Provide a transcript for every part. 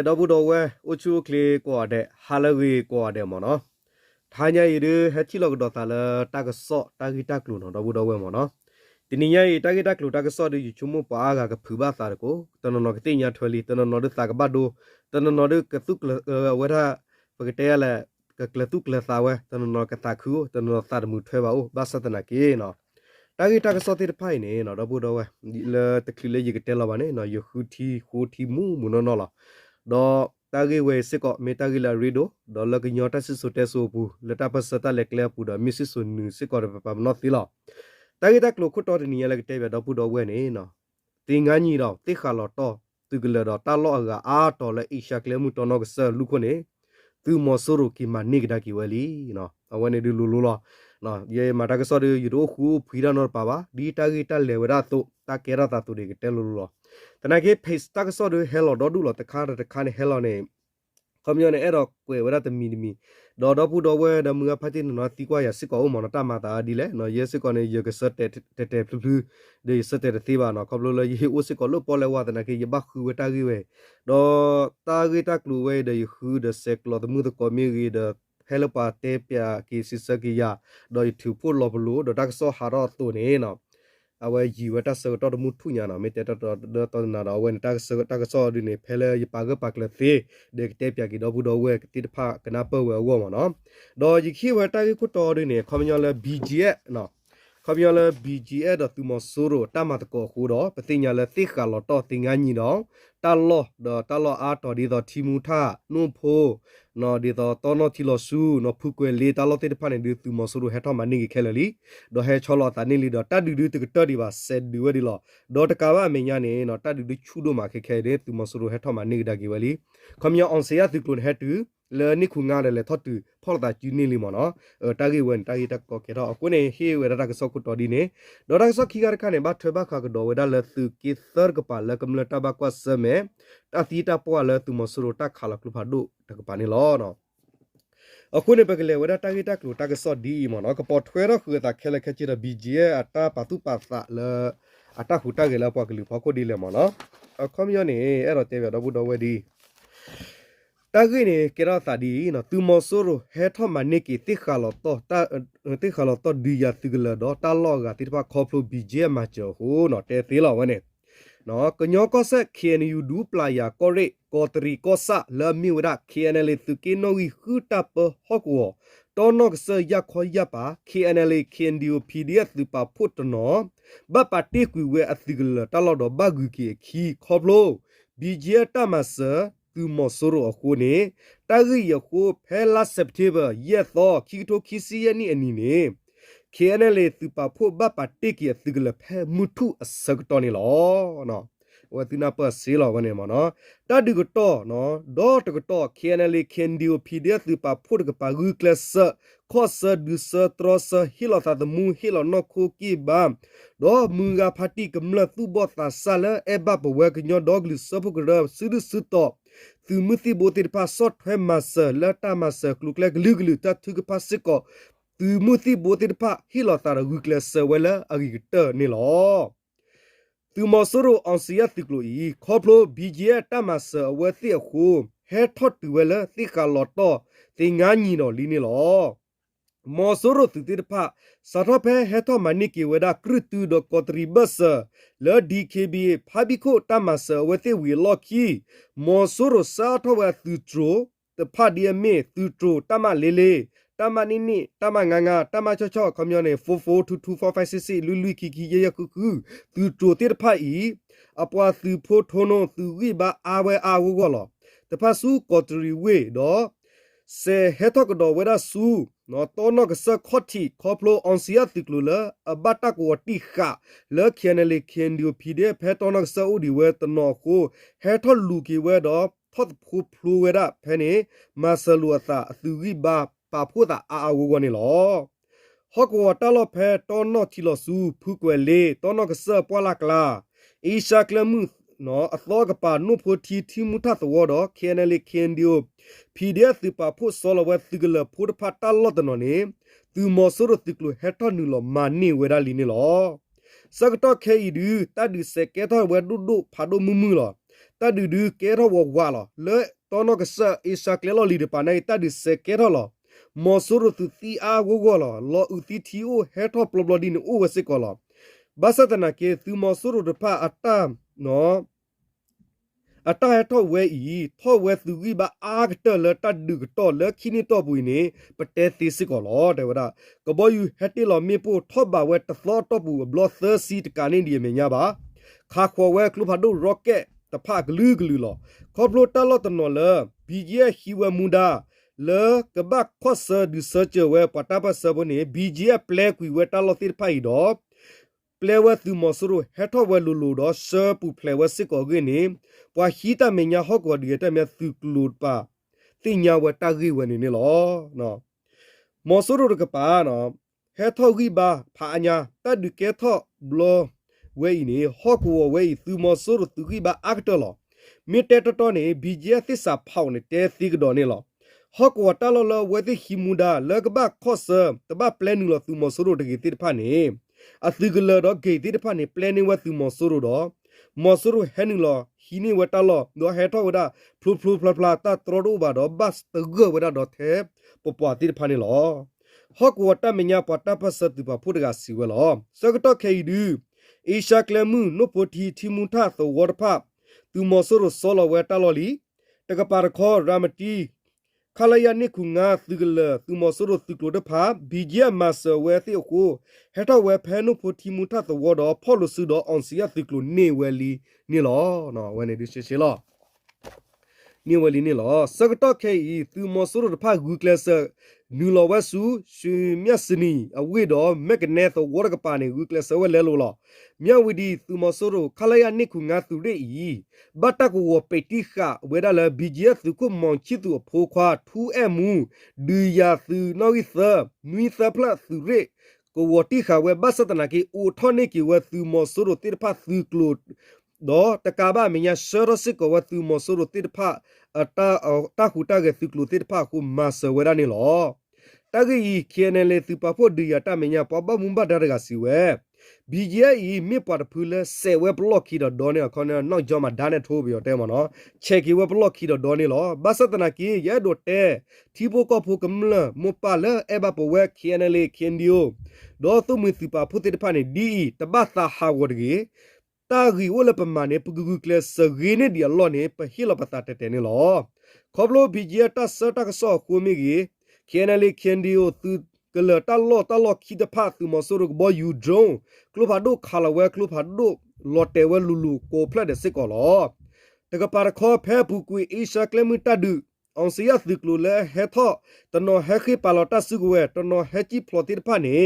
ดอบุดอเวอุชูคลีกว่าเดฮาลาวีกว่าเดมอเนาะทายายดือเฮชิลอกดอตาลตากสอตากิตากลูนดอบุดอเวมอเนาะทีนี้ยายตากิตากลูตากสอดือชุมุปากากผือบาสารโกตนนอกติญาทวลีตนนอดสากบาดูตนนอดกตุกเวทาปกเตยแลกกลตุกเลสาวตนนอกตาคูตนนอสารมุทเวบาโอบาสตนาเกเนาะตากิตากสอติไพเนี่ยเนาะดอบุดอเวเลตะคลีเลยิกเตลาวาเนี่ยเนาะยคูทีโคทีมูนนอละดอตากีเวสิก็เมตากีลาริโดดอลลกิญอตัสสุเตสูปูเลตาปัสตาเลกเลปูดามิสิสุนุสิก็เรปปามนอติลาตากีตากลุคุตอร์นียาเลกเตเบดอปูดอเวเนเนาะติงานีดอติขาลอตอตุกเลดอตาลออกอาตอเลอิชาเคลมุตอนอกเซลุโคเนตูมอสุรุกิมานิกดากิเวลีเนาะอวันเนดูลูลูลาเนาะเยมาตากสอดยูโรคูฟีรานอร์ปาวาดีตากีตาเลเวราโตตาเกราตาตุเดกเตลูลูลาแต่นาเกเพสตากสอดเฮลอดอดูลอตะคาตะคาเนเฮลอเนคอมยอนเอรอกเกวราตมีมีดอดอปูดอเวดมือพัตินนอติกว่าอย่าสิกอมอนตามาตาดีเลเนาะเยสิกอเนยกสเตเตพลุเดสเตติบาเนาะคอมโลเลยเฮอุสิกอลปอเลวาตนาเกยบักคูเวตากีเวดอตากีตากลูเวเดยฮูเดเซกลอตมือตะกอมีกีเดเฮลปาเตเปียกีสิสกิยาโดยถือพูดลบลูดอดักโซฮารอตัวนี้เนาะเอาไว้ยีวัตเสกตอดมุทุญานะไม่แต่ตอนนั้นเอาไว้ตักซอดูเนี่ยเพลย์ปากก็ปากเลยเด็กเตปยากิดอบุดอเวติดผ้ากนาเปอร์เวอวมาเนาะดอยิคีเวตากิคุตอดูเนี่ยคอมยอนเลยบีจีเอเนาะคอมยอนเลยบีจีเอดอตุมอสูโรตามาตะกอคูดอปฏิญญาเลยติกาลอตอติงานีเนาะตาลออาตอดีดอทิมูทานูโพนอดีดอตอนอทิลอซูนอพุกเวลีตาลอติดผ้าเนี่ยดูตุมอสูโรเฮทอมานิกิเคลลีดอเฮชอลอตานิลีดอตาดูตึกตอดีบาเซดูเวดีลอดอตะกาวาเมียเนี่ยนอตาดูชูโดมาเคเดตุมอสูโรเฮทอมานิกดากิเวลีคอมยอนออนเซียตึกลุนเฮตูเลนิคุงาเลทอตูพอลตาจูนิลิมอเนาะตากิเวนตากิตะกอเคดอกุเนเฮเวดาตะกซอกุตอดีเนดอตะกซอคิกาคาเนบาเทบาคากดอเวดาเลตุกิเซอร์กปาเลกัมเลตาบากวาเซเมตาตีตาปอเลตุมอสูโรตาคาลกลุพาดุตะกปานิลอเนาะအခုနေပကလေဝဒတာဂီတာကလူတာကစော့ဒီမနော်ကပေါ်ထွဲတော့ခူတာခဲလက်ခချီရဘီဂျီအတာပါတုပါသလအတာဟူတာကလေပွားကလူဖောက်ကိုဒီလေမနော်အခမယနေအဲ့တော့တဲပြတော့ဘူးတော့ဝဲဒီတာဂီနေကေရတာဒီနော်သူမဆိုရဟဲထောမနိကီတိခါလောတော့တာတိခါလောတော့ဒီယာတိကလတော့တာလောကတိတပါခေါဖလိုဘီဂျီမှာချောဟိုနော်တဲသေးလောဝဲနေနော်ကညောကောဆက်ခေနယူဒူပလာယာကောရိကောတရီကောဆာလမီဝဒခေနလေသူကေနိုဝီခူတာပဟောကောတောနော့ဆယခေါ်ရပါခေနလေခေန်ဒီယိုပီဒီအက်သူပါဖုတ်နော်ဘပါတိကွေဝဲအသီကလတလော်တော့ဘဂူကီခီခေါပလိုဘီဂျီတမဆာသူမောဆိုရအခုနေတာဂီယခုဖဲလာစက်တေဘာယေသောခီတိုခီစီယနီအနီနေKNL သူပါဖို့ဘပါတိကီသီကလဖဲမုထုအစကတော်နေလောနော်ဝတိနာပစီလောဝနေမနော်တတ်ဒီကတော့နော်ဒေါ်တကတော့ KNL ခင်ဒီယို PDF သူပါဖို့ကပါဂူကလစခော့ဆာဒူဆာထရဆာဟီလောတာဒမူဟီလောနခိုကီဘမ်ဒေါ်မူဂါဖာတိကမလသူဘောတာဆာလအဘဘဝကညောဒေါဂလစပုကရဆူဒစတော့သူမသိဘိုတိပါဆော့ထွဲမဆာလတာမဆာကလုကလဂလူဂလူတတ်သူကပါစကောသူမသိဘိုတိဖာဟီလောတာရဂူကလဆဝဲလာအဂီတနေလောသူမဆရအောင်စီယတိကလိုဤခေါပလိုဘီဂျီတမဆဝဲတိခုဟဲထော့တူဝဲလာတိကလောတော့တင်ငါညီနော်လီနေလောမောဆရသူတိဖာစာထဖဲဟဲထော့မနိကေဝဒကရတူဒကောတရီဘဆလဒီကေဘီဖာဘီခိုတမဆဝဲတိဝီလော်ကီမောဆရစာထဝဲသူထရိုတဖာဒီယမေသူထရိုတမလေးလေးတမနိနိတမငငတမချောချောခမယောနေ44224566လူလူခီခီရရခုခုသူတိုတိတဖိုက်ဤအပွားသူဖိုထိုနိုသူဝိဘာအာဝဲအာဝကောလောတဖဆူကောတရီဝေတော့ဆေဟေတော့ကတော့ဝဲရဆူနော်တော့နော့ကစခော့တီခေါပလိုအွန်စီယတိကလူလာအဘတာကိုတိခါလဲခနလေခင်ဒီယိုဖီဒီဖဲတော့နော့ဆူဒီဝဲတနော်ကိုဟဲထော်လူကီဝဲတော့ဖတ်ဖူဖလူဝဲရဖဲနေမဆလူအသာသူဝိဘာပါဖို့တာအာဝကနေလောဟောကောတလောဖဲတောနော့ချီလောဆူဖုကွယ်လေတောနော့ကဆပွာလာကလာအီရှာကလမှုနော်အသောကပါနုဖို့တီမူထသဝတော့ KNL ခင်ဒီယို PDF ပါဖို့ဆောလဝဲသီကလဖို့ဖတ်တလောတနော်နေသူမောဆရတိကလဟက်တော်နူလောမာနီဝဲရလီနေလောစကတော့ခဲဤဒူတတ်ဒီစကေတော်ဝဲဒုဖာဒိုမူမူလော ตาดูเกทอวว่าหรอเลยตอนนกเสอิสาเกลอลีเดปานายตาดิเสเกทอหรอมอสุรุตุตีอาวกหรอลออุติทีโอเฮทอปลบลดินอูวสิกหรอบาสตนาเกตุมอสุรุเดปาอัตตามเนาะအတားထော့ဝဲဤထော့ဝဲသူကြီးပါအာကတလတဒုကတော့လခိနီတော့ဘူးနေပတဲသီစစ်ကောလောတဲ့ဝဒကဘောယူဟက်တီလောမေပိုထော့ပါဝဲတသောတော့ဘူးဘလော့သာစီတကနေဒီမြညာပါခါခေါ်ဝဲကလုဖာဒိုရော့ကက်တဖကလူကလူလောခေါပလိုတလော့တနော်လဘီဂျီဟီဝမူဒါလေကဘတ်ခော့ဆာဒီဆာချဝဲပတာပဆဘနေဘီဂျီပလဲကွီဝဲတလော့တိဖိုင်တော့ပလဲဝဲသူမဆရဟက်ထော့ဝဲလူလူတော့ဆာပူပလဲဝဲစစ်ကောကင်းနေပွာဟီတာမညာဟော့ကောဒီတဲ့မြသူကလူပါတင်ညာဝတဂိဝနေနေလောနော်မောဆရကပါနော်ဟဲထော့ဂိပါဖာညာတဒုကေထော့ဘလောဝဲနေဟော့ကောဝဲသူမောဆရသူဂိပါအကတလောမြေတဲတတော်နေဘီဂျီသစ္စာဖောင်းနေတဲသီကတော်နေလောဟော့ကောတလောလောဝဲသိဟီမူဒါလကဘခော့ဆာတဘပလန်နူလောသူမောဆရတဂိတိဖာနေအသီကလောတော့ဂိတိဖာနေပလန်နေဝဲသူမောဆရတော့မောဆရဟဲနူလောဟီနီဝတလောဒိုဟဲထောဝဒဖလူဖလူဖလာဖလာတာတရဒိုဘာတော့ဘတ်တဂဝဒတော့သေးပပတိဖာနေလောဟော့ကောတမညာပတာပစတူပဖုဒကစီဝလောစကတော့ခေဒူအေရှာကလမှုနုပတိတီမူထသဝရဖသူမောဆရဆောလဝဲတလောလီတကပါရခောရာမတီခလယနိခုငါသီကလသူမောဆရသီကလဒဖာဘီဂျီမဆဝဲသီကိုဟဲထောဝဲဖဲနုပတိမူထသဝတော့ဖောလဆူတော့အောင်စီယသီကလနေဝဲလီနေလောနော်ဝဲနေဒီရှေလောနေဝဲလီနေလောစကတော့ခေဤသူမောဆရဒဖာဂူကလဆနူလောဝဲဆူရှီမြတ်စနီအဝိတော့မက်ကနေသဝရကပါနေဂူကလဆဝဲလဲလို့လောမြဝီဒီသူမောဆရခလယနိခုငါသူရေဤဘတ်တကူဝပေတိခဝဲဒါလဘီဂျီသူကုမောင်ချီသူဖိုခွာထူအမူဒူယာသူနော်ဝိသနွီသပလသူရေကိုဝတိခဝဲဘတ်စတနာကီအိုထောနေကီဝဲသူမောဆရတိဖာသူကလုတော့တကဘာမညာဆရစစ်ကိုဝသူမဆရတိဖာအတာခုတာကသူကလုတိဖာခုမဆဝရနေလောတဂီခေနလေသူပဖို့ဒီယတာမညာပပမုံဘဒါရကစီဝဲဘီဂျီအီမေပါတဖူလဆေဝဲဘလော့ခီတော့ဒေါ်နေခေါနော်နောက်ကြောမှာဒါနဲ့ထိုးပြီးတော့တဲမနော်ချက်ကီဝဲဘလော့ခီတော့ဒေါ်နေလောဘသတနာကီရဲဒိုတဲတီဘိုကဖိုကမလမပါလအဘပဝဲခေနလေခင်ဒီယိုဒေါ်သူမစီပါဖုတိဖာနေဒီတဘသာဟာဝဒဂီတာဂီဝလပမာနေပဂူကလစဂီနေဒီအလောနေပဟီလပတာတဲနေလောခေါပလိုဘီဂျီတာဆတာကဆောကိုမီဂီခေနလေခင်ဒီယိုသူကလတလောခိတဖာသူမဆရကဘယူဒရုံကလုဖာဒိုခါလဝဲကလုဖာဒိုလော်တေဝဲလူလူကိုဖလက်တဲ့စစ်ကောလောတကပါရခောဖဲပူကွေအေရှာကလမီတဒူအောင်စီယသီကလူလဲဟဲထောတနော်ဟဲခိပါလော်တဆုကဝဲတနော်ဟဲချီဖလော်တိဖာနေ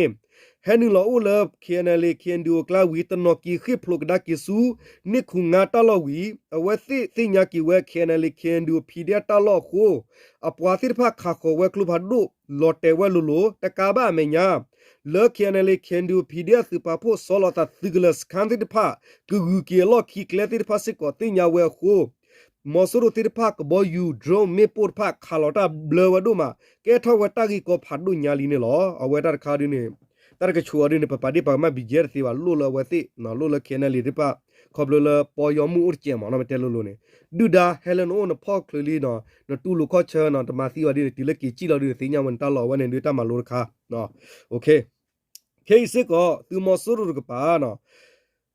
ဟဲနီလောအိုလခေနလေခင်ဒူကလာဝီတနော်ကီခိဖလောကဒါကီဆူနိခုငါတလောဝီအဝဲသိညာကီဝဲခေနလေခင်ဒူဖီဒီယတလောခိုအပွားတိဖာခါခိုဝဲကလုဖာဒိုလော်တေဝဲလူလူတကာဘာမညာလော်ခေနလေခင်ဒူဖီဒီယသပပိုဆောလတာသီဂလစကန်တိဖာဂူဂူကီလော်ခီကလေတိဖာစစ်ကိုသိညာဝဲခိုမောဆရတိဖာကဘောယူဒရုံမေပိုဖာခါလောတာဘလဝဒိုမာကဲထောဝတာဂီကိုဖာဒုညာလီနေလောအဝဲတာခါဒီနေတရကချူရီနေပပဒီပါမဘီဂျာသီဝါလိုလဝတိနော်လိုလခေနလီရိပါခေါပလိုလပေါ်ယောမှုဥချေမနော်မတဲလိုလိုနေဒူဒါဟဲလန်အိုနဖော့ကလီနော်နတူလူခောချာနော်တမစီဝဒီတီလကီချီလော်ဒီသိညာဝန်တလောဝနေဒီတမလိုခါနော်โอเคခေစစ်ကောသူမဆူရကပါနော်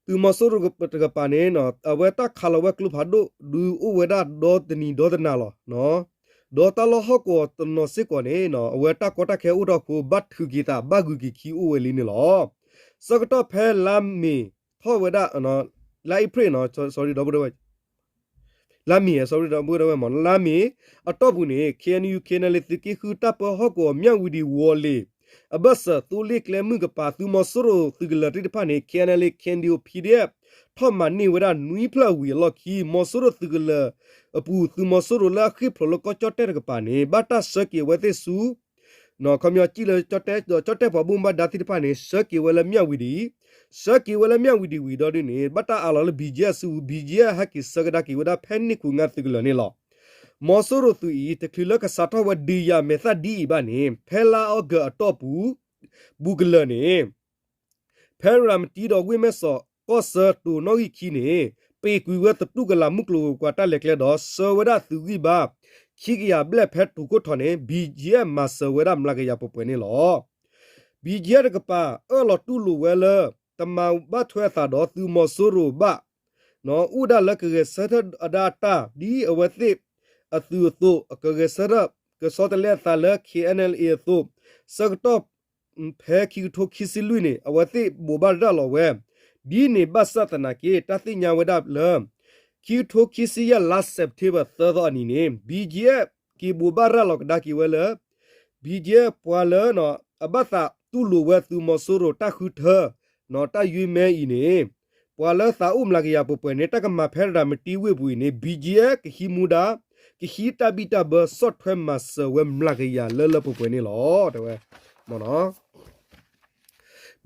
သူမဆူရကပါနေနော်အဝဲတာခါလဝဲကလုဖာဒိုဒူဥဝဲဒါဒေါ်တနီဒေါ်တနာလောနော်ဒေါ်တလောဟကောတနောစစ်ကောနေနော်အဝဲတာကောတာခဲဥတော့ကိုဘတ်ခူဂီတာဘဂူဂီခီဥဝဲလီနေလောစကတော့ဖဲလမ်မီထောဝဲဒါနော်လိုက်ဖရနော် sorry တော့ဘယ်လာမီ sorry တော့ဘယ်တော့မလာမီအတော့ဘူးနေ KNU KNL တိကိခူတပ်ဟောကောမြဝီဒီဝေါ်လီအဘဆတူလိကလမှုကပါသူမဆရသူကလတိတဖာနေ KNL KNDO PDF ထောမနီဝရနွီဖလဝီလော်ခီမဆရသူကလအပူသူမဆရလာခိဖလကောချတဲ့ကပါနေဘတာစကေဝတဲ့ဆူနော်ခမချီလချတဲ့ပဘူမဒါတိတဖာနေစကေဝလမြဝီဒီစကီဝလမြဝီဒီဝီဒိုဒီနေဘတာအလာလဘီဂျက်ဆူဘီဂျက်ဟကီစကဒါကီဝဒါဖန်နီကူငါသီကလနေလောမောဆရသူဤတခလကစတော့ဝဒီယာမေသဒီဘာနေဖဲလာအော့ကတော့ဘူဂလနေဖဲရမ်တီတော်ဝိမဲဆောကောဆာတူနော်ခီနေပ pe kui we tu ga la muklu kwa ta lek le do so we da tu gi ba khi gi ya ble phet tu ko thone bgm ma so we da mla ga ya po pwe ni lo bgm ga pa a lo tu lu we le tama ba thwe ta do tu mo so ro ba no u da la ke sa tha adata di awati atu to ka ge sa ra ka so ta le ta le knla to sa top phe ki tho khi si lu ni awati bo ba da lo we di ni ba sa ta na ke ta ti nya we da le ki tho ki si ya last september third ani ne bgf ki bo ba ra lo da ki we le bgf pwa le no abata tu lu we tu mo so ro ta khu the no ta yu me i ne pwa le sa la ya po pwe ne ta ka ma phe da ma ti we bu ne bgf ki hi mu da ki hi ta bi ta ba so thwe ma so we mla ga ya le po pwe ne lo de we mo no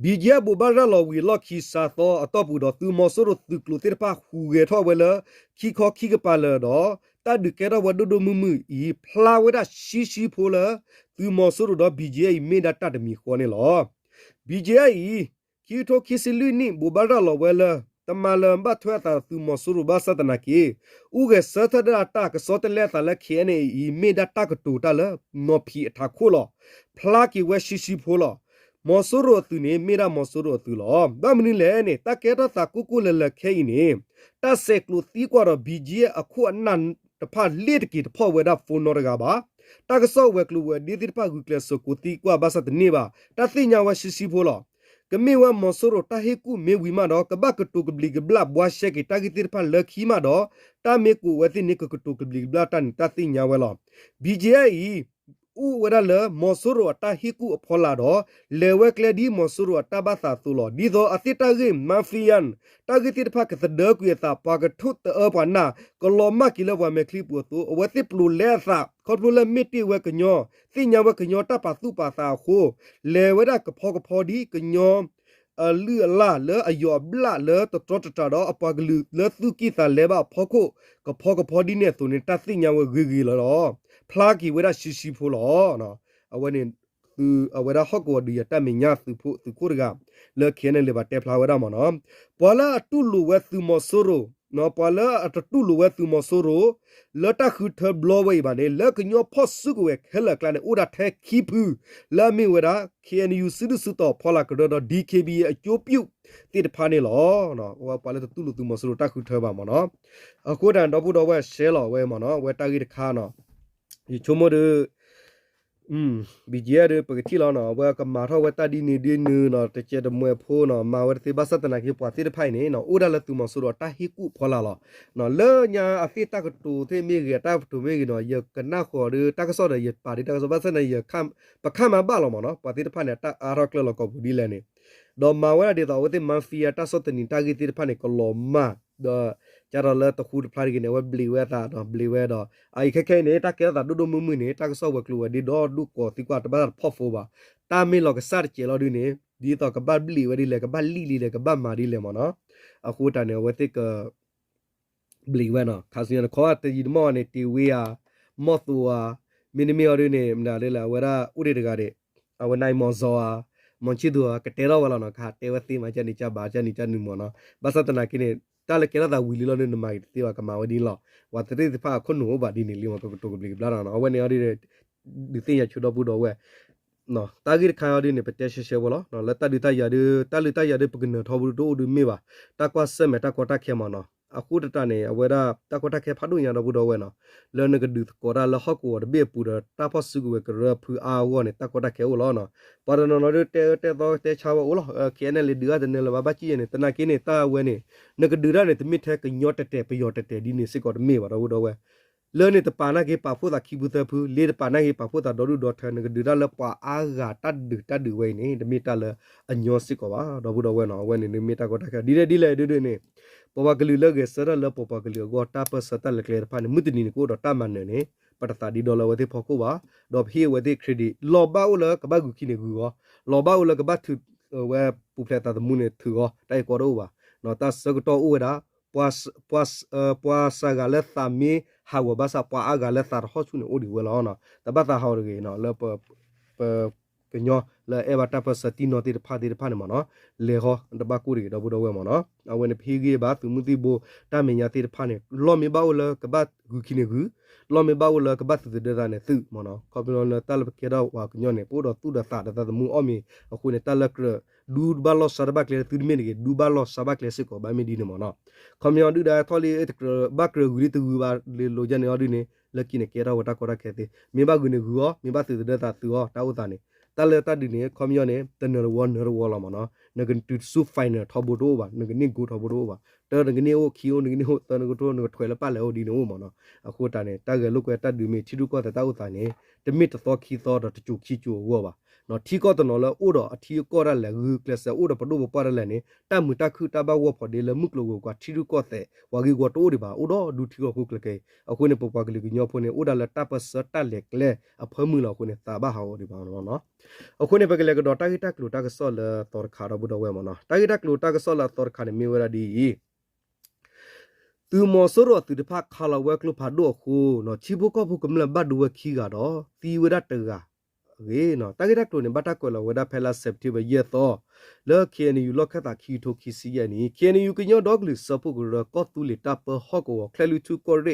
bgf bo ba ra lo wi lo ki sa to atop bu do tu mo so ro tu klu te pa hu ge tho we le ki kho ki ga pa le do ta du ke do wa do mu mu i phla we da shi pho le tu mo so ro do bgf me da ta de mi kho ne lo bgf i ki tho ki si lu ni bo ba ra lo we leตมาเลมบัดทวตาตุมอสุรุบาสัตนากีอุเกสตดาตากสอตเลตาละเขียนอีเมดาตากตูตาละนอพีทาโคลพลากิเวชิโพลมอสุรุตุเนเมดามอสุรุตุลอบามนิเลเนตาเกตตากุกุเลละเคอิเนตาเซกลุตีกว่าดบีจีอะคูอันนันตะพาเลตกิตพ่อเวดาโฟนอรกาบาตากสอเวกลุเวดีติปากุเคลสกุตีกว่าบาสัตเนบาตาติญาเวชิโพลကမေဝမဆရိုတာဟေကူမေဝီမာတော့ကဘကတုကဘလီကဘလဘွားရှက်ကီတာဂီတိဖာလခီမာတော့တာမေကူဝတိနိကကတုကဘလီဘလတန်တသိညာဝဲလော BJI ဥဝရလမဆရိုတာဟေကူအဖော်လာတော့လေဝက်ကလဒီမဆရိုတာဘာသာသူလောဒီတော့အတိတာဂိမာဖီယန်တာဂီတိဖာကသဒကွေတာပါကထုတ်အပနာကလောမကီလဝမေခလီပူတူဝတိပလူလဲသာခေါပလူလမီတီဝဲကညောသိညာဝဲကညောတပါသူပါသာခိုလေဝဒကဖောဒီကညောเลือล่าเลออยอบล่าเลอตตรตตาดออปากลือเลอสุกิตาเลบะพอโคก็พอดิเนี่ยตัวนี้ตัดสิญญาเวกีลอพลากีเวดาชิโพลอเนาะอเวนี่คืออเวดาฮอกวดีตะมิญญาสุโพสุโครกาเลอเขียนเลบะเตพลาเวดามอเนาะปอลาตุลูเวสุมอโซโรเนาะปอลาอตุลูเวสุมอโซโรเลอตะคือเทบลอเวบาเนเลกญอพอสุกเวเคลกลาเนอุดาเทคีพูลามิเวดาKNU สุดสุดต่อพอลากระดอ DKB อโจปิวติดพานี่หรอเนาะว่าปาเลตุลุตุมอสรุตะคือเธอบ่ามาเนาะอะโคดันดอบุดอเวเชลอเวมาเนาะเวตากิคาเนาะอีชโมดบีเจเดปกติแล้วเนาะว่าก็มาเท่าว่าตาดีนี่ดีนึเนาะแต่เจดมวยโพเนาะมาว่าที่บาสัตนาคิปวาที่ไผนี่เนาะอุดาละตุมอสรุตะฮิกุพอลาลอเนาะเลญาอฟิตากตูเทมีเกตาตูเมกิเนาะเยกันนาขอหรือตากซอดเยปาดิตากซอบาสันเยคัมปะคัมมาบ้าลอมาเนาะปาที่ไผเนี่ยตาอารอกลอก็บุดีแลนี่ดอมาว่าเดตอว่าที่มาฟิอาตาซอตนิตากิที่ไผเนี่ยก็ลอมาดอจารละตะคูดพลาดกินเนี่ยว่าบลีเวตาเนาะบลีเวดอไอ้แค่ๆเนี่ยตาเกตาดูมือเนี่ยตากซอวกลัวดิดอดูกอติกว่าตะบาพอโฟบาตาเมลอกซาร์เจลอดูเนี่ยดีต่อกับบ้านบลีเวดิเลกับบ้านลีเลกับบ้านมาดิเลมาเนาะอะคูตาเนี่ยว่าที่ก็บลีเวเนาะคาสิเนี่ยขอตะยิดมอเนี่ยตีเวียมอตัวมินิมิอดูเนี่ยมันได้ละเวลาอุดิตกาเดเอาวันไหนมอซอมอนชิดัวกะเตรอวละเนาะค่ะเตวติมาจานิจาบาจานิจานุมอเนาะบาสัตนากิเนี่ยตาเลเกลาดาวิลิลอเนนมาอิติวากะมาวัดินลอวัตเรติฟาคนโนบาดินิลิมอตกบลิบลาเนาะเอาวันนี้อดิดิติยาชุดอบุดอเวเนาะตากิคาอดิเนี่ยเปเตเชเชบลอเนาะละตาดิตายาดิตาลิตายาดิปกเนทอบุโดดูเมบาตากวาเซเมตากอตาเคมาเนาะအခုတတနေအဝရတကောတခဲဖတ်လို့ရတော့ဘူးတော့ဝဲနော်လဲနကဒုကောရလဟကောရဘေပူရတာဖဆုကဝဲကရဖူအာဝနဲ့တကောတခဲဝလောနော်ပါရနော်တဲတော့တဲချာဝလောခဲနေလေဒီကတဲ့လေဘာဘချီနေတနာကင်းနေတာဝဲနေနကဒူရနဲ့တမစ်ထဲကညော့တဲပယောတဲဒီနေစစ်ကောမေပါတော့တော့ဝဲလဲနေတပါနာကေပါဖို့တာခိဘူးတဖူလေတပါနာကေပါဖို့တာဒေါ်ဒူဒေါ်ထနကဒူရလပါအာဂါတတ်ဒူဝဲနေတမီတလအညောစစ်ကောပါတော့ဘူးတော့ဝဲနော်ဝဲနေမီတကောတခဲဒီလေဒူနေปวากลือเลกเสระเลปวากลือก็ตาเปสตะเลกเลพานิมุตินิก็ดอตามันเนี่ยปตตาดีดอลเวทีพอกูว่าดอพี่เวทีเครดิตลอบ้าเลกบ้ากุกินกูก็ลอบ้าเลกบ้าถือเวปุเพลตาตมุนถือก็ได้ก็รู้ว่านอตาสกตออูดาปัวสกาเลตามีฮาวบาสปัวอากาเลตาฮอชุนโอดีเวลาเนาะแต่บ้าตาฮาวเรเนาะเลป cái nhỏ là em bắt tập sát tin nó thì phá này mà nó lệ ho đó ba cú đi đó bù đâu mà nó à when phi ghê ba tụi mình đi bộ ta mình nhà thì phá này lo mi bao là cái bát gu kia gu lo mi bao là cái bát từ từ ra này tự mà nó có bên là ta là cái đâu và cái nhỏ này bù đó tu đã ta mu omi à khu này ta là cái du ba lo sa ba kle tu mi này du ba lo sa ba kle sẽ có ba mi đi nữa mà nó không nhỏ đi đã thôi đi ba cái gu đi từ ba lo chân ở đi này là kia này cái đâu ta có ra cái gì mi ba gu này gu mi ba từ từ ta từ ta u ta này ta lệ ta đi này không nhỏ này tên là one là mà nó cái tu su fine thọ bồ đô ba cái này gu thọ bồ đô ba tớ cái này ô khiêu cái này ô tớ cái trâu cái thuê là ba lệ ô đi nữa mà nó à khu ta này ta cái lúc cái ta đi mình chỉ được có ta u ta nàyแต่มีตัวขี้ตัวตัวจุกขี้จูวัวบ่เนาะที่ก็ตัวเนาะละอุดอ่ะที่ก็ได้แหละคือเคลสอุดปะดูบ่ปะได้แหละนี่ตามือตาคือตาบ่าวพอดีละมึกโลกว่าที่ดูก็แต่ว่ากี่กว่าโตดิบ่อุดดูที่ก็คุกเลยเอาคนเนี่ยปกปากเลยญอพเนี่ยอุดละตาปะสตาเล็กแลอเพิ่มมือละคนเนี่ยตาบ่าเฮาดิบ่เนาะเอาคนเนี่ยไปกันเลยก็ดอตากิตากลูตาก็ซอละตอขาดบ่ดอเวมเนาะตากิตากลูตาก็ซอละตอขาเนี่ยมีเวลาดีตูมอสรอตูดพักคาลาเวกลุพาดูคูเนาะชิบุก็พูกำลังบัดดูขี้กาดอตีเวดาเตกาเนาะตากิรักตัวเนี่ยบัดตะกอลเวดาเพลาเซปติบเยตอแล้วเคียนี่อยู่ล็อกแค่ตาขี้โทขี้ซียนี่เคียนี่อยู่กิญอดอกลิสปุกรก็ตุลิตาเปฮอกวคลลุทุกอเร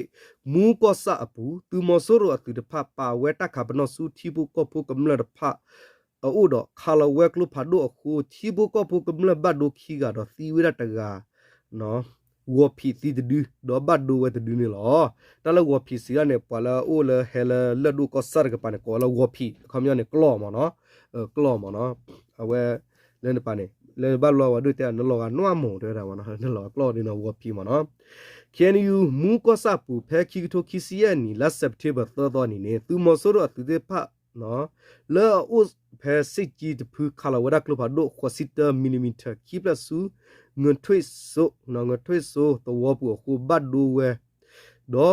มูก็ซาปูตูมอสรอตูดพักปาเวตาคาบนอสุชิบุก็พูกำลังพักอูดอคาลาเวกลุพาดูคูชิบุก็พูกำลังบัดดูขี้กาดอตีเวดาเตกาเนาะวัวผีตีดูดอบัดดูเวตดูนี่หรอแต่ละวัวผีเสียเนี่ยปะละโอละเฮละละดูก็สรกับปานเนี่ยก็ละวัวผีคำนี้เนี่ยกล้อมาเนาะกล้อมาเนาะเอาไว้เล่นปานเนี่ยเล่นบ้านเราว่าด้วยแต่นั่นเราก็นัวหมูด้วยแต่ว่าเนาะนั่นเรากล้อนี่เนาะวัวผีมาเนาะเขียนอยู่มูก็ซาปูแพ้คิกโทคิเสียนี่ละเซปเทเบอร์ตอนนี้เนี่ยตูมอสรอตูเดพะเนาะแล้วอุสแพ้สิจีตพูคาลาวดักลูพาโดควาซิเตอร์มิลลิเมตรคิปละสูเงินถ้วยโซเนาะเงินถ้วยโซตัวปูคูบัดดูเวดอ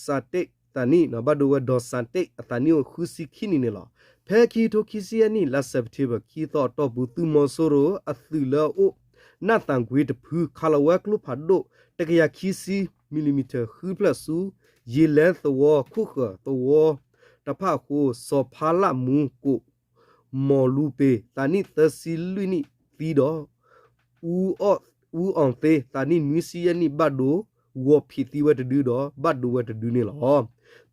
สาเตตานี่เนาะบัดดูเวดอสาเตตานี่คุซิคินี่เนี่ยล่ะแพ้คีโทคิเซียนี่ละเซปเทเบอร์คีต่อตอบูตูมอโซโรอัตุลาโอนาตังกวีตพูคาลาวกลูพาโดตะกยาคิซีมิลลิเมตรคือพลาสูเยเลตัวคุกตัวตะพาคูโซพาละมูกุมอลูเปตานี่ตะซิลุนี่ตีดออูอองเตตานี่นุสิยนี่บัดดูวัวผิดที่ว่าจะดูดอบัดดูว่าจะดูนี่หรอ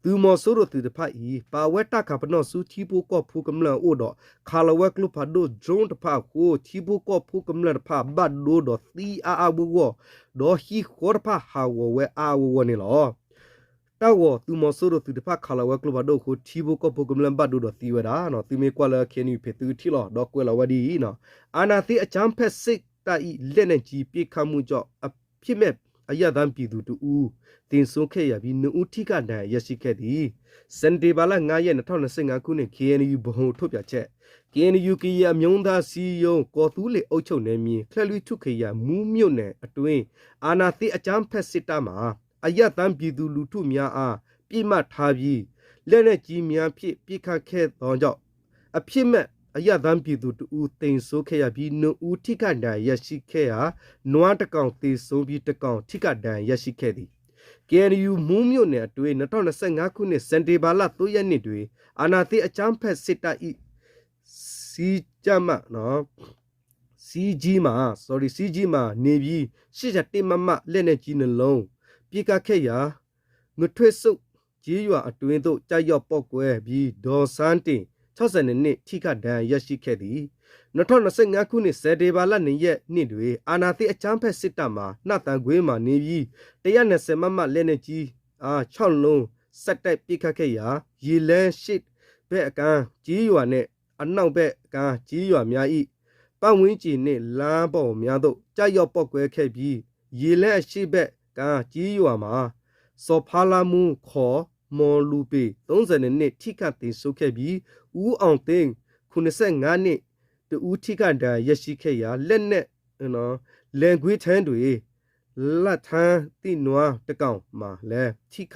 ตูมอสุรตุตะพาอีปาเวตาคาปนอสุทีปูก็พูกำลังโอดอคาลาวกลุพาโดจงตะพาโคทีปูก็พูกำลังตะพาบัดดูดอตีอาบัวดอฮีขอตะพาฮาวเวอาวัวนี่หรอตาวตูมอสุรตุตะพาคาลาวกลุพาโดโคทีปูก็พูกำลังบัดดูดอตีเวดาเนาะตูเมกว่าละเคนี่เพตุที่หรอดอกเวลาวดีเนาะอานาติอาจารย์เพสิกตาอีเล่นจีปีคำมุจอพิเมอายาดันปีดูตูตินสุงแค่ยาบีนูทิกาดายาชิแค่ดีเซนเดบาลางายน2025ခုနှစ် KNU ဘုံထုတ်ပြချက် KNU ကရမြုံသားစီယုံကော်တူးလေအုပ်ချုပ်နေမြေခလက်လွီထုခေရမူးမြုပ်နယ်အတွင်းအာနာတိအကြမ်းဖက်စစ်တပ်မှာအယက်တမ်းပြည်သူလူထုများအားပြစ်မှတ်ထားပြီးလက်နဲ့ကြီးများဖြစ်ပြစ်ခတ်ခဲ့သောကြောင့်အဖြစ်မဲ့အယက်တမ်းပြည်သူတူတိန်ဆိုးခဲ့ရပြီးနှူထိကဒဏ်ရရှိခဲ့ရာနွားတကောင်တေဆုံးပြီးတကောင်ထိကဒဏ်ရရှိခဲ့သည် KNU မူးမြို့နယ်အတွင်း2025ခုနှစ်စန်တေဘာလ3ရက်နေ့တွင်အာနာတိအကြမ်းဖက်စစ်တပ်၏စီကြမနော်စီကြီးမှာနေပြီး81မမလက်နဲ့ကြီးနှလုံးပြေကခဲ့ရာငထွေးစုပ်ကြီးရွာအတွင်းသို့ကြောက်ရောက်ပောက်ကွဲပြီးဒေါ်စန်းတင်60နှစ်ထိခဒဏ်ရရှိခဲ့သည်2025ခုနှစ်စက်တင်ဘာလ2ရက်နေ့တွင်အာနာတိအချမ်းဖက်စစ်တပ်မှနှတန်ခွေးမှနေပြီး120မမလက်နဲ့ကြီး6လုံးစက်တိုက်ပြစ်ခတ်ခဲ့ရာရေလန်းရှိဘက်အကန်းကြီးရွာနဲ့အနောက်ဘက်အကန်းကြီးရွာများ၏ပတ်ဝန်းကျင်နှင့်လမ်းပေါ်များသို့ကြောက်ရောက်ပောက်ကွဲခဲ့ပြီးရေလန်းရှိဘက်ကန်းကြီးရွာမှာစောဖာလာမှုခေါ်မော်လူပေ30နှစ်ထိခတ်တင်ဆုပ်ခဲ့ပြီးဦးအောင်သိန်း95နှစ်တူထိကဒဏ်ရရှိခဲ့ရာလက်နဲ့နော်လန်ဂွေးထန်းတွေလက်ထန်းတိနွားတကောင်မှာလဲထိခ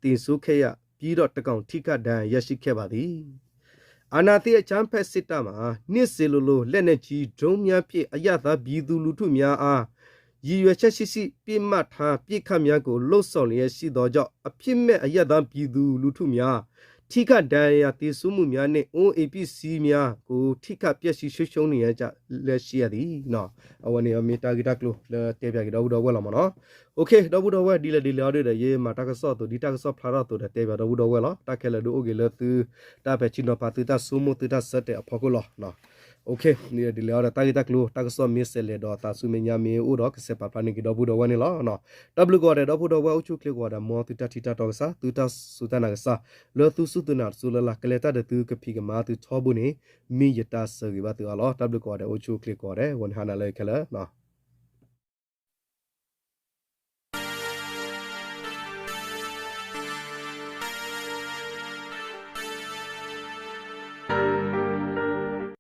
တင်ဆုခဲ့ရပြီးတော့တကောင်ထိခဒဏ်ရရှိခဲ့ပါသည်အာနာတိအချမ်းဖက်စစ်တပ်မှာနှစ်စီလိုလက်နဲ့ကြီးဒုံများဖြင့်အယသာပြည်သူလူထုများအားရည်ရွယ်ချက်ရှိပြစ်မှတ်ထားပြစ်ခတ်များကိုလှုပ်ဆောင်လျက်ရှိသောကြောင့်အဖြစ်မဲ့အယသာပြည်သူလူထုများထ ထိကဒန်ရတီစုမှုများနဲ့ OAPC များကိုထိကပြက်စီရှုံနေရကြလက်ရှိရသည်နော်အဝနေမီတာဂီတာကလိုတေပြကြီးတော့ဝဲလာမနော်โอเคတော့ဝဲဒီလေရတဲ့ရေမာတာကဆော့တူဒီတာကဆော့ဖလာတော့တဲ့တေပြတော့ဝဲလာတာခဲလေဒိုအိုဂေလသူတာပဲချီနိုပါတူတာဆူမှုတူတာဆက်တဲ့အဖို့ကလောနော်โอเคนี่ဒီလေရတာဂီတာကလိုတာကဆော့မစ်ဆဲလေတော့တာဆူမညာမီအိုတော့ကစပါပနိကတော့ဝဲနေလောနော်W ကောတဲ့တော့ဝဲအချုကလကောတဲ့မောတူတာတီတာတော့စားတူတာစူတနာကစားလောသူစုတနာဆူလလာကလေတာတဲ့သူကဖီကမာသူချောဘူးနေမိယတာဆဂီဘာတူအလော W ကောတဲ့အချုကလကောတဲ့ဝန်ဟာနာလေကလနော်